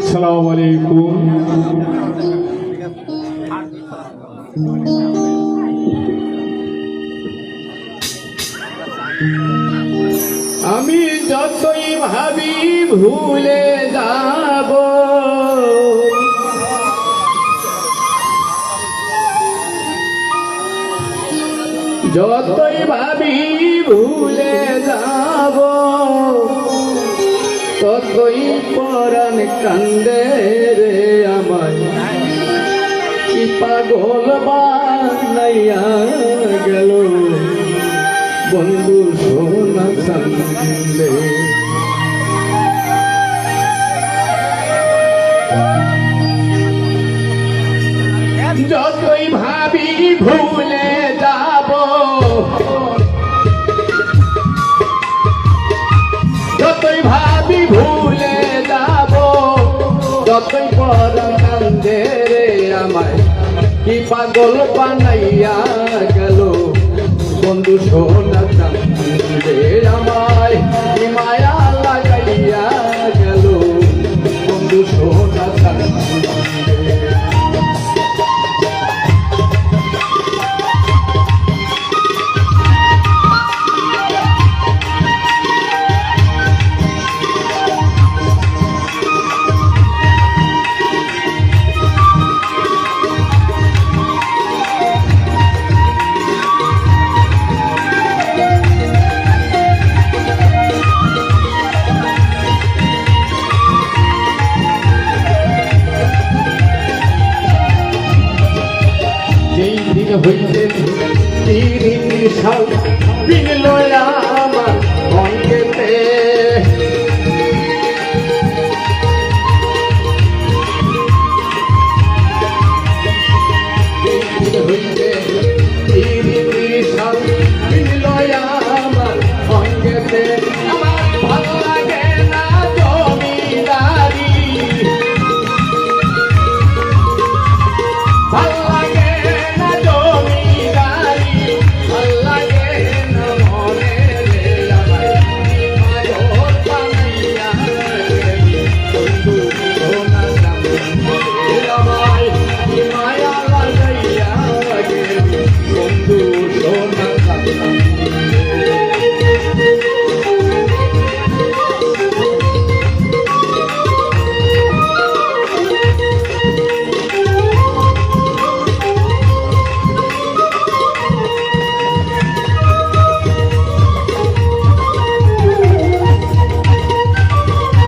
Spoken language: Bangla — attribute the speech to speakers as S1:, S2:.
S1: আসসালামু আলাইকুম। আমি যতই ভাবি ভুলে যাব, যতই ভাবি ভুলে যাব, ততই পরাণ কান্দে রে আমায়। কি পাগল বানাইয়া গেল বন্ধু সোনা চান্দে। যতই ভাবি ভুলে যাব, যতই ভাবি ভুলে যাব, যতই পরাণ কান্দে রে আমায়। কি পাগল বানাইয়া গেল বন্ধু সোনা চান্দে আমায়। কি মায়া লাগাইয়া গেল বন্ধু সোনা চান্দে। হইতে তিরিশ সাল বিন লয়া